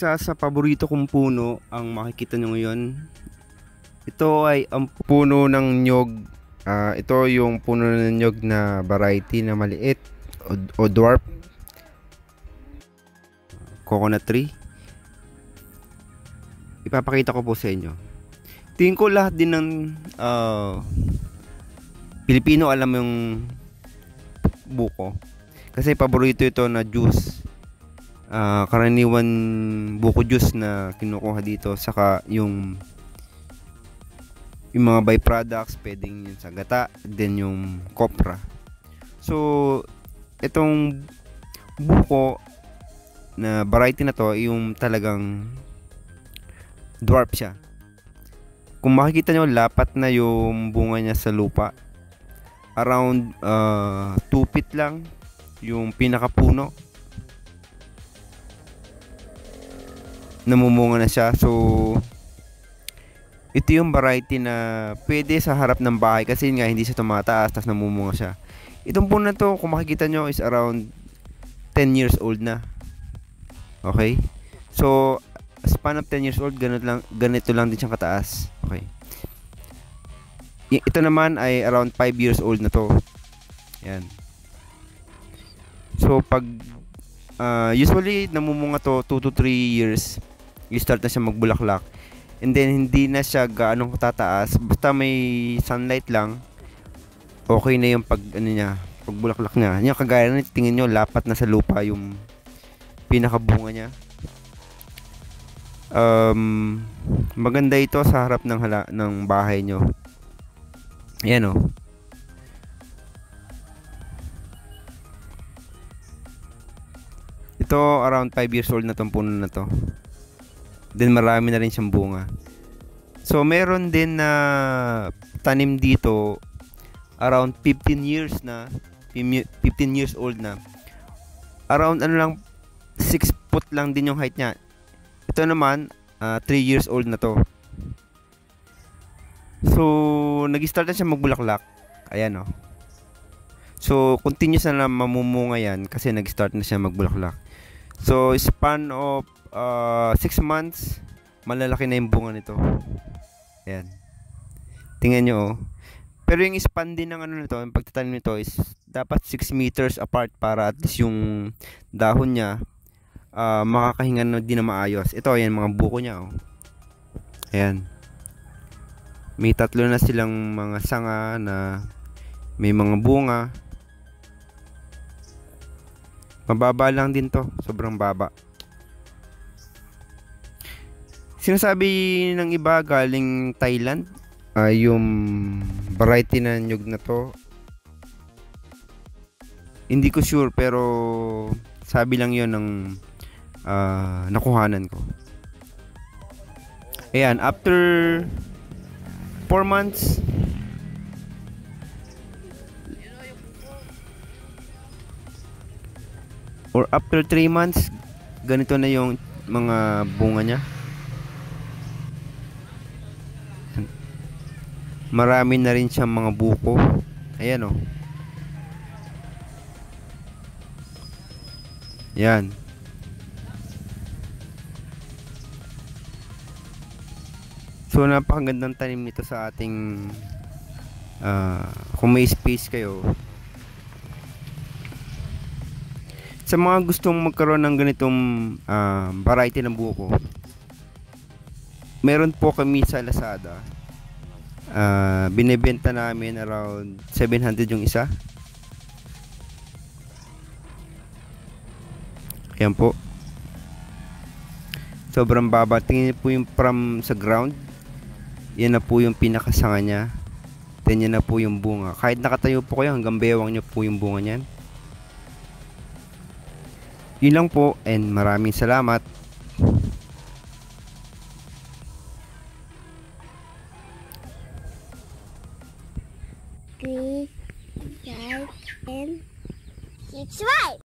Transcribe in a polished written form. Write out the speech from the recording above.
Isa sa paborito kong puno ang makikita nyo ngayon. Ito ay ang puno ng nyog. Ito yung puno ng nyog na variety na maliit o dwarf coconut tree. Ipapakita ko po sa inyo. Tingin ko lahat din ng Pilipino alam yung buko. Kasi paborito ito na juice. Karaniwan buko juice na kinukuha dito, saka yung mga byproducts pwedeng yun sa gata, then yung kopra. So itong buko na variety na to, yung talagang dwarf siya. Kung makikita nyo, lapat na yung bunga niya sa lupa. Around 2 feet lang yung pinakapuno, namumunga na siya. So ito yung variety na pwede sa harap ng bahay kasi nga hindi siya tumataas, tapos namumunga siya. Itong puno na to, kung makikita nyo, is around 10 years old na. Okay, so span of 10 years old, ganito lang din siyang kataas. Okay, ito naman ay around 5 years old na to. Yan. So pag usually namumunga to 2 to 3 years, i-start na siya magbulaklak. And then hindi na siya gaano tataas, basta may sunlight lang, okay na yung pagbulaklak niya. Yung kagaya na tingin nyo, lapat na sa lupa yung pinakabunga niya. Maganda ito sa harap ng bahay nyo. Ayan o. Ito around 5 years old na tong puno na to. Then marami na rin siyang bunga. So meron din na tanim dito around 15 years old na. Around 6 foot lang din yung height niya. Ito naman 3 years old na to. So nag-start na siya magbulaklak. Ayan oh. So continuous na mamumunga yan kasi nag-start na siya magbulaklak. So span of 6 months, malalaki na yung bunga nito. Ayan. Tingnan nyo oh. Pero yung span din ng nito, yung pagtatanim nito is dapat 6 meters apart para at least yung dahon niya makakahinga din na maayos. Ito, ayan mga buko niya oh. Ayan. May 3 na silang mga sanga na may mga bunga. Mababa lang din to, sobrang baba. Sinasabi ng iba galing Thailand, yung variety na nyug na to. Hindi ko sure, pero sabi lang yon ng nakuhanan ko. Ayan, after 4 months, or after 3 months, ganito na yung mga bunga niya. Marami na rin siyang mga buko. Ayan oh. Yan. So napakagandang tanim nito sa ating kung may space kayo. Sa mga gustong magkaroon ng ganitong variety ng buko, meron po kami sa Lazada. Binibenta namin around 700 yung isa. Ayan po. Sobrang baba. Tingnan po yung from sa ground. Yan na po yung pinakasanga niya. Then yan na po yung bunga. Kahit nakatayo po kayo, hanggang bewang nyo po yung bunga niyan. Yun lang po, and maraming salamat.